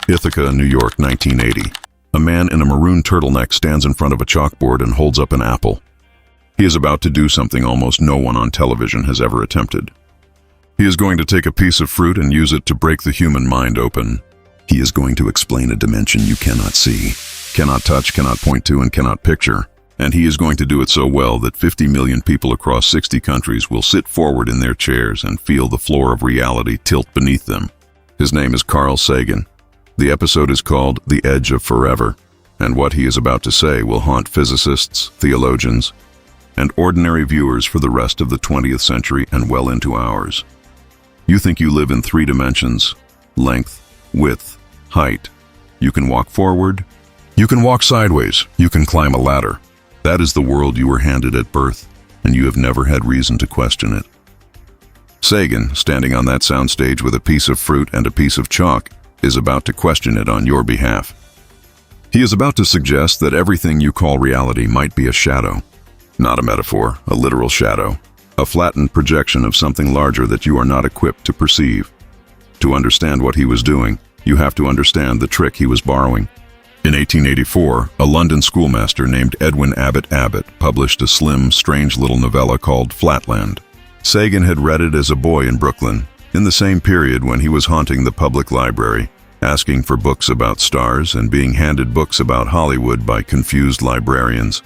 Ithaca, New York, 1980. A man in a maroon turtleneck stands in front of a chalkboard and holds up an apple. He is about to do something almost no one on television has ever attempted. He is going to take a piece of fruit and use it to break the human mind open. He is going to explain a dimension you cannot see, cannot touch, cannot point to, and cannot picture. And he is going to do it so well that 50 million people across 60 countries will sit forward in their chairs and feel the floor of reality tilt beneath them. His name is Carl Sagan. The episode is called The Edge of Forever, and what he is about to say will haunt physicists, theologians, and ordinary viewers for the rest of the 20th century and well into ours. You think you live in 3 dimensions: length, width, height. You can walk forward, you can walk sideways, you can climb a ladder. That is the world you were handed at birth, and you have never had reason to question it. Sagan, standing on that soundstage with a piece of fruit and a piece of chalk, is about to question it on your behalf. He is about to suggest that everything you call reality might be a shadow. Not a metaphor, a literal shadow. A flattened projection of something larger that you are not equipped to perceive. To understand what he was doing, you have to understand the trick he was borrowing. In 1884, a London schoolmaster named Edwin Abbott published a slim, strange little novella called Flatland. Sagan had read it as a boy in Brooklyn, in the same period when he was haunting the public library, asking for books about stars and being handed books about Hollywood by confused librarians.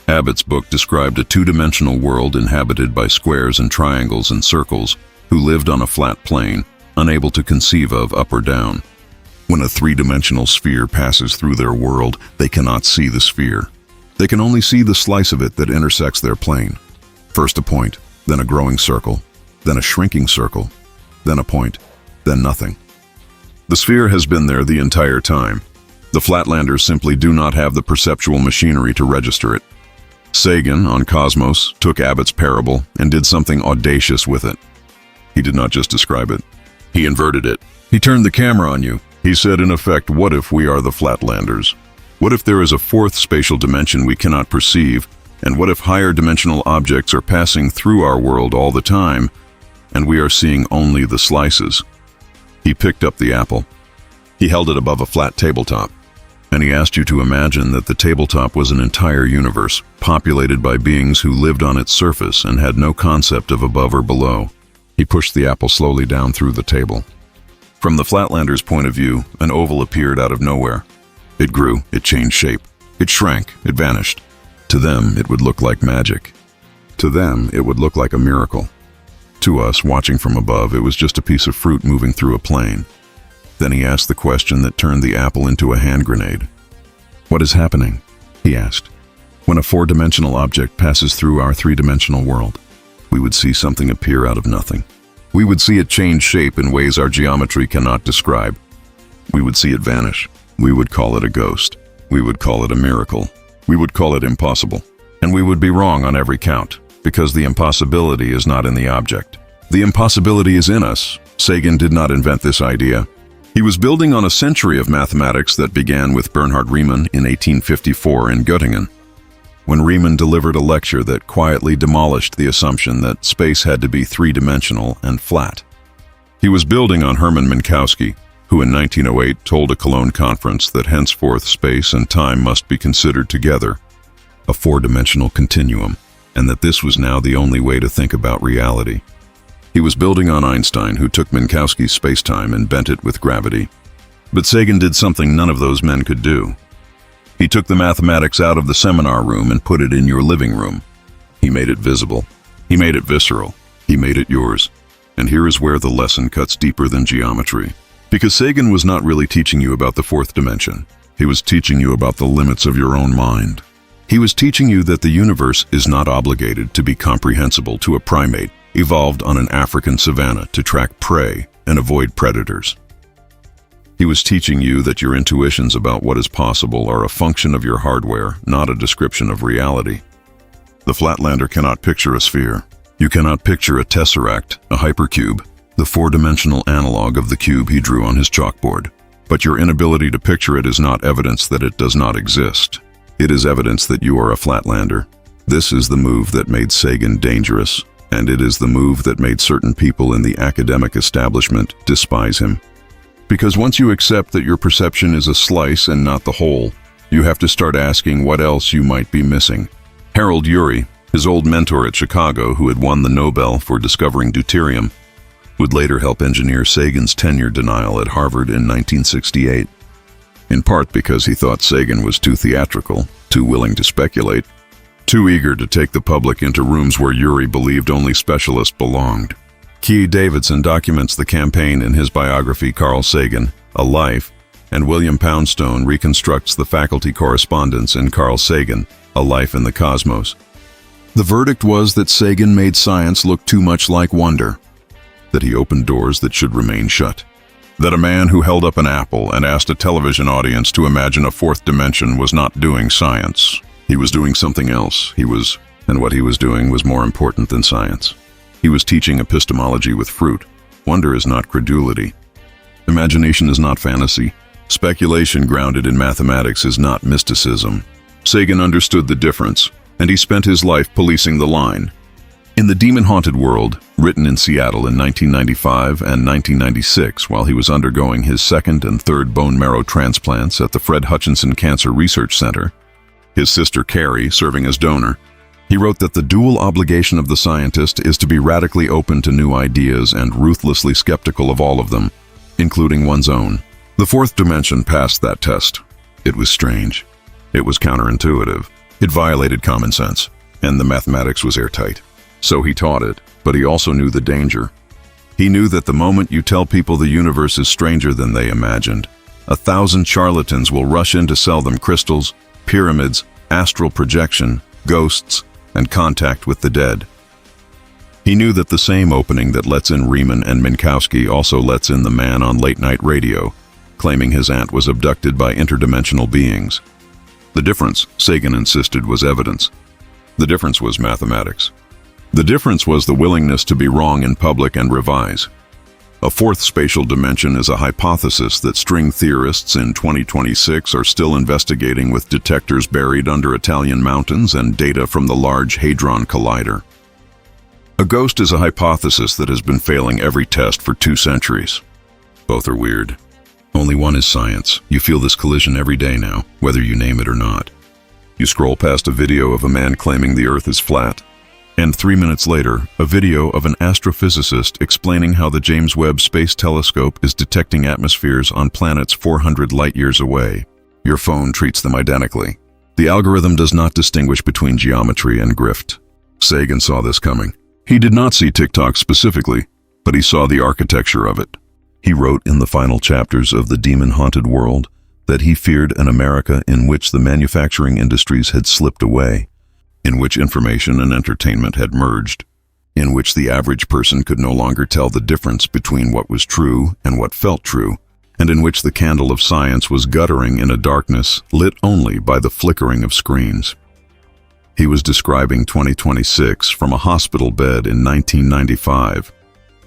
Abbott's book described a 2-dimensional world inhabited by squares and triangles and circles who lived on a flat plane, unable to conceive of up or down. When a 3-dimensional sphere passes through their world, they cannot see the sphere. They can only see the slice of it that intersects their plane. First a point, then a growing circle, then a shrinking circle, then a point, then nothing. The sphere has been there the entire time. The Flatlanders simply do not have the perceptual machinery to register it. Sagan, on Cosmos, took Abbott's parable and did something audacious with it. He did not just describe it. He inverted it. He turned the camera on you. He said, in effect, what if we are the Flatlanders? What if there is a 4th spatial dimension we cannot perceive? And what if higher dimensional objects are passing through our world all the time, and we are seeing only the slices? He picked up the apple. He held it above a flat tabletop, and he asked you to imagine that the tabletop was an entire universe, populated by beings who lived on its surface and had no concept of above or below. He pushed the apple slowly down through the table. From the Flatlanders' point of view, an oval appeared out of nowhere. It grew, it changed shape, it shrank, it vanished. To them, it would look like magic. To them, it would look like a miracle. To us, watching from above, it was just a piece of fruit moving through a plane. Then he asked the question that turned the apple into a hand grenade. What is happening? He asked. When a 4-dimensional object passes through our 3-dimensional world, we would see something appear out of nothing. We would see it change shape in ways our geometry cannot describe. We would see it vanish. We would call it a ghost. We would call it a miracle. We would call it impossible. And we would be wrong on every count, because the impossibility is not in the object. The impossibility is in us. Sagan did not invent this idea. He was building on a century of mathematics that began with Bernhard Riemann in 1854 in Göttingen, when Riemann delivered a lecture that quietly demolished the assumption that space had to be 3-dimensional and flat. He was building on Hermann Minkowski, who in 1908 told a Cologne conference that henceforth space and time must be considered together, a 4-dimensional continuum, and that this was now the only way to think about reality. He was building on Einstein, who took Minkowski's spacetime and bent it with gravity. But Sagan did something none of those men could do. He took the mathematics out of the seminar room and put it in your living room. He made it visible. He made it visceral. He made it yours. And here is where the lesson cuts deeper than geometry. Because Sagan was not really teaching you about the 4th dimension. He was teaching you about the limits of your own mind. He was teaching you that the universe is not obligated to be comprehensible to a primate evolved on an African savanna to track prey and avoid predators. He was teaching you that your intuitions about what is possible are a function of your hardware, not a description of reality. The Flatlander cannot picture a sphere. You cannot picture a tesseract, a hypercube, the 4-dimensional analog of the cube he drew on his chalkboard. But your inability to picture it is not evidence that it does not exist. It is evidence that you are a Flatlander. This is the move that made Sagan dangerous, and it is the move that made certain people in the academic establishment despise him. Because once you accept that your perception is a slice and not the whole, you have to start asking what else you might be missing. Harold Urey, his old mentor at Chicago who had won the Nobel for discovering deuterium, would later help engineer Sagan's tenure denial at Harvard in 1968. In part because he thought Sagan was too theatrical, too willing to speculate, too eager to take the public into rooms where Urey believed only specialists belonged. Key Davidson documents the campaign in his biography Carl Sagan, A Life, and William Poundstone reconstructs the faculty correspondence in Carl Sagan, A Life in the Cosmos. The verdict was that Sagan made science look too much like wonder, that he opened doors that should remain shut, that a man who held up an apple and asked a television audience to imagine a fourth dimension was not doing science. He was doing something else. And what he was doing was more important than science. He was teaching epistemology with fruit. Wonder is not credulity. Imagination is not fantasy. Speculation grounded in mathematics is not mysticism. Sagan understood the difference, and he spent his life policing the line. In The Demon-Haunted World, written in Seattle in 1995 and 1996 while he was undergoing his second and third bone marrow transplants at the Fred Hutchinson Cancer Research Center, his sister Carrie serving as donor, he wrote that the dual obligation of the scientist is to be radically open to new ideas and ruthlessly skeptical of all of them, including one's own. The fourth dimension passed that test. It was strange. It was counterintuitive. It violated common sense, and the mathematics was airtight. So he taught it, but he also knew the danger. He knew that the moment you tell people the universe is stranger than they imagined, 1,000 charlatans will rush in to sell them crystals, pyramids, astral projection, ghosts, and contact with the dead. He knew that the same opening that lets in Riemann and Minkowski also lets in the man on late-night radio, claiming his aunt was abducted by interdimensional beings. The difference, Sagan insisted, was evidence. The difference was mathematics. The difference was the willingness to be wrong in public and revise. A fourth spatial dimension is a hypothesis that string theorists in 2026 are still investigating with detectors buried under Italian mountains and data from the Large Hadron Collider. A ghost is a hypothesis that has been failing every test for 2 centuries. Both are weird. Only one is science. You feel this collision every day now, whether you name it or not. You scroll past a video of a man claiming the Earth is flat, and 3 minutes later, a video of an astrophysicist explaining how the James Webb Space Telescope is detecting atmospheres on planets 400 light-years away. Your phone treats them identically. The algorithm does not distinguish between geometry and grift. Sagan saw this coming. He did not see TikTok specifically, but he saw the architecture of it. He wrote in the final chapters of The Demon-Haunted World that he feared an America in which the manufacturing industries had slipped away, in which information and entertainment had merged, in which the average person could no longer tell the difference between what was true and what felt true, and in which the candle of science was guttering in a darkness lit only by the flickering of screens. He was describing 2026 from a hospital bed in 1995,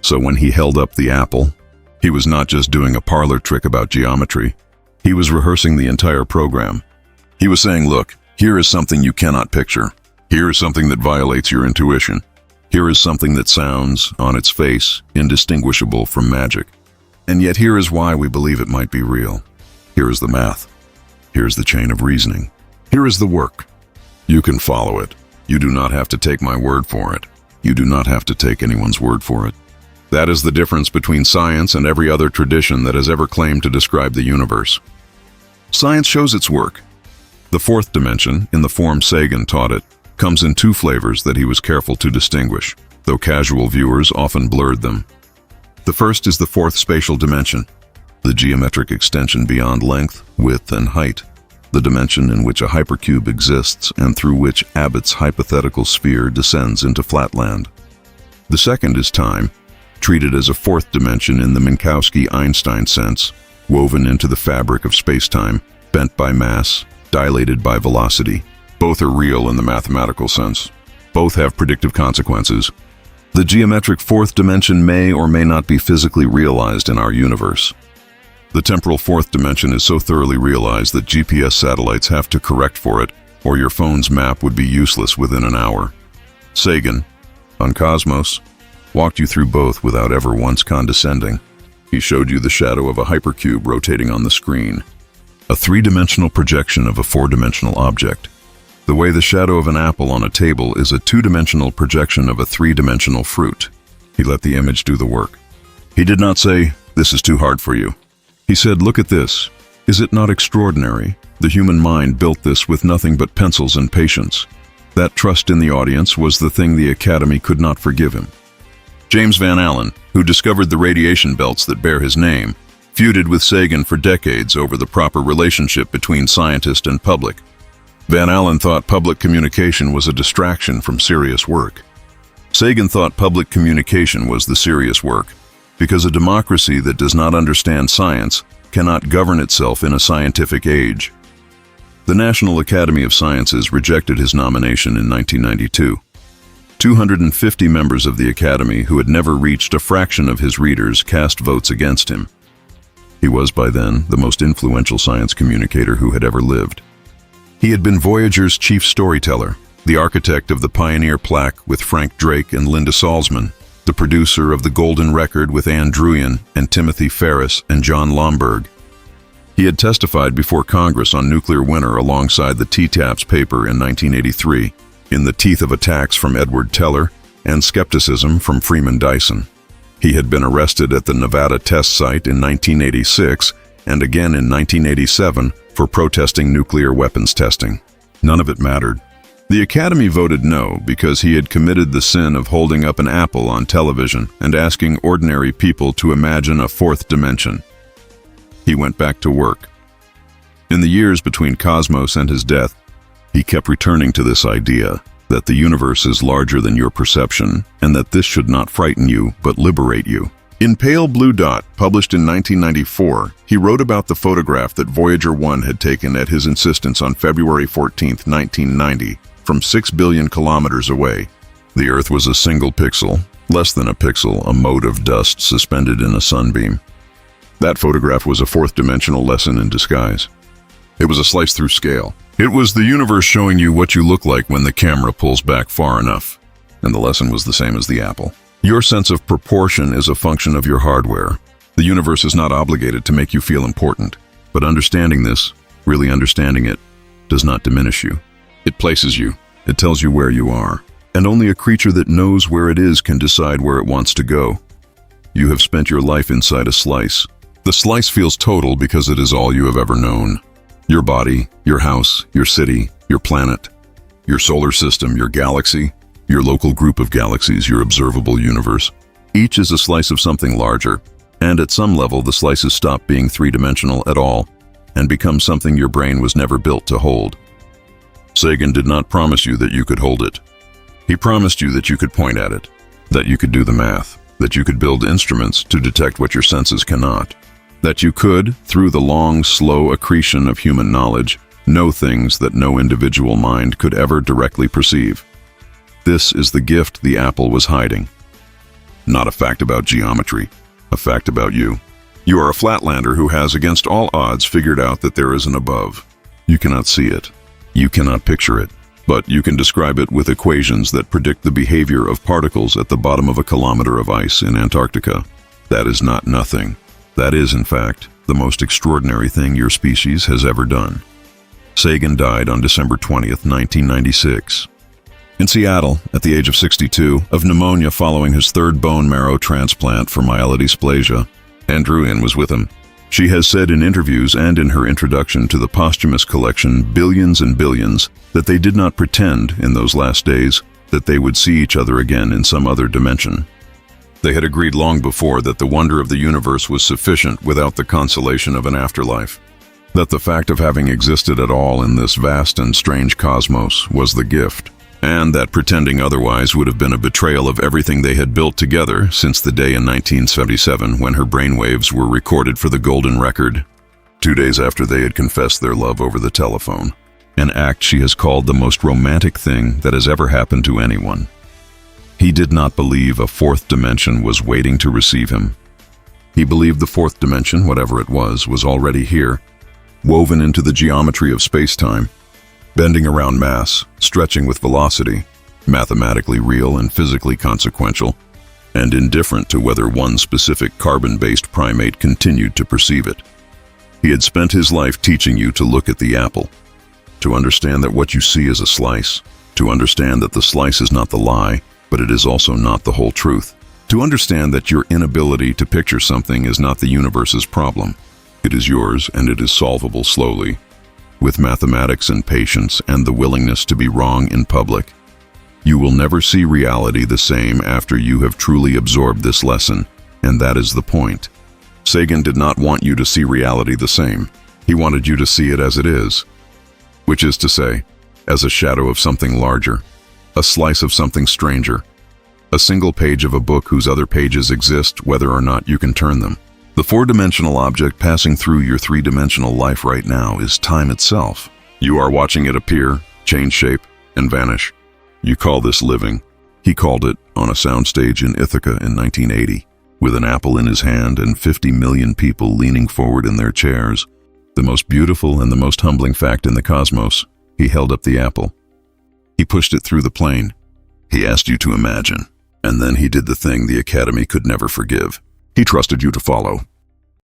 so when he held up the apple, he was not just doing a parlor trick about geometry. He was rehearsing the entire program. He was saying, look, here is something you cannot picture. Here is something that violates your intuition. Here is something that sounds, on its face, indistinguishable from magic. And yet here is why we believe it might be real. Here is the math. Here is the chain of reasoning. Here is the work. You can follow it. You do not have to take my word for it. You do not have to take anyone's word for it. That is the difference between science and every other tradition that has ever claimed to describe the universe. Science shows its work. The fourth dimension, in the form Sagan taught it, comes in 2 flavors that he was careful to distinguish, though casual viewers often blurred them. The first is the fourth spatial dimension, the geometric extension beyond length, width, and height, the dimension in which a hypercube exists and through which Abbott's hypothetical sphere descends into flatland. The second is time, treated as a fourth dimension in the Minkowski-Einstein sense, woven into the fabric of spacetime, bent by mass, dilated by velocity. Both are real in the mathematical sense. Both have predictive consequences. The geometric fourth dimension may or may not be physically realized in our universe. The temporal fourth dimension is so thoroughly realized that GPS satellites have to correct for it, or your phone's map would be useless within an hour. Sagan, on Cosmos, walked you through both without ever once condescending. He showed you the shadow of a hypercube rotating on the screen, a three-dimensional projection of a four-dimensional object. The way the shadow of an apple on a table is a two-dimensional projection of a three-dimensional fruit. He let the image do the work. He did not say, "This is too hard for you." He said, "Look at this. Is it not extraordinary? The human mind built this with nothing but pencils and patience." That trust in the audience was the thing the Academy could not forgive him. James Van Allen, who discovered the radiation belts that bear his name, feuded with Sagan for decades over the proper relationship between scientist and public. Van Allen thought public communication was a distraction from serious work. Sagan thought public communication was the serious work, because a democracy that does not understand science cannot govern itself in a scientific age. The National Academy of Sciences rejected his nomination in 1992. 250 members of the Academy who had never reached a fraction of his readers cast votes against him. He was, by then, the most influential science communicator who had ever lived. He had been Voyager's chief storyteller, the architect of the Pioneer plaque with Frank Drake and Linda Salzman, the producer of the Golden Record with Ann Druyan and Timothy Ferris and John Lomberg. He had testified before Congress on nuclear winter alongside the T-TAPS paper in 1983, in the teeth of attacks from Edward Teller and skepticism from Freeman Dyson. He had been arrested at the Nevada test site in 1986 and again in 1987 for protesting nuclear weapons testing. None of it mattered. The Academy voted no because he had committed the sin of holding up an apple on television and asking ordinary people to imagine a fourth dimension. He went back to work. In the years between Cosmos and his death, he kept returning to this idea that the universe is larger than your perception and that this should not frighten you but liberate you. In Pale Blue Dot, published in 1994, he wrote about the photograph that Voyager 1 had taken at his insistence on February 14, 1990, from 6 billion kilometers away. The Earth was a single pixel, less than a pixel, a mote of dust suspended in a sunbeam. That photograph was a fourth-dimensional lesson in disguise. It was a slice through scale. It was the universe showing you what you look like when the camera pulls back far enough. And the lesson was the same as the apple. Your sense of proportion is a function of your hardware. The universe is not obligated to make you feel important. But understanding this, really understanding it, does not diminish you. It places you. It tells you where you are. And only a creature that knows where it is can decide where it wants to go. You have spent your life inside a slice. The slice feels total because it is all you have ever known. Your body, your house, your city, your planet, your solar system, your galaxy, your local group of galaxies, your observable universe. Each is a slice of something larger, and at some level the slices stop being three-dimensional at all and become something your brain was never built to hold. Sagan did not promise you that you could hold it. He promised you that you could point at it, that you could do the math, that you could build instruments to detect what your senses cannot, that you could, through the long, slow accretion of human knowledge, know things that no individual mind could ever directly perceive. This is the gift the apple was hiding. Not a fact about geometry, a fact about you. You are a flatlander who has, against all odds, figured out that there is an above. You cannot see it. You cannot picture it. But you can describe it with equations that predict the behavior of particles at the bottom of a kilometer of ice in Antarctica. That is not nothing. That is, in fact, the most extraordinary thing your species has ever done. Sagan died on December 20th, 1996. In Seattle, at the age of 62, of pneumonia following his third bone marrow transplant for myelodysplasia. Ann Druyan was with him. She has said in interviews and in her introduction to the posthumous collection Billions and Billions that they did not pretend, in those last days, that they would see each other again in some other dimension. They had agreed long before that the wonder of the universe was sufficient without the consolation of an afterlife. That the fact of having existed at all in this vast and strange cosmos was the gift, and that pretending otherwise would have been a betrayal of everything they had built together since the day in 1977 when her brainwaves were recorded for the Golden Record, 2 days after they had confessed their love over the telephone, an act she has called the most romantic thing that has ever happened to anyone. He did not believe a fourth dimension was waiting to receive him. He believed the fourth dimension, whatever it was already here, woven into the geometry of space-time, bending around mass, stretching with velocity, mathematically real and physically consequential, and indifferent to whether one specific carbon-based primate continued to perceive it. He had spent his life teaching you to look at the apple, to understand that what you see is a slice, to understand that the slice is not the lie, but it is also not the whole truth, to understand that your inability to picture something is not the universe's problem. It is yours, and it is solvable slowly, with mathematics and patience and the willingness to be wrong in public. You will never see reality the same after you have truly absorbed this lesson, and that is the point. Sagan did not want you to see reality the same. He wanted you to see it as it is, which is to say, as a shadow of something larger, a slice of something stranger, a single page of a book whose other pages exist whether or not you can turn them. The four-dimensional object passing through your three-dimensional life right now is time itself. You are watching it appear, change shape, and vanish. You call this living. He called it on a soundstage in Ithaca in 1980, with an apple in his hand and 50 million people leaning forward in their chairs. The most beautiful and the most humbling fact in the cosmos. He held up the apple. He pushed it through the plane. He asked you to imagine, and then he did the thing the Academy could never forgive. He trusted you to follow.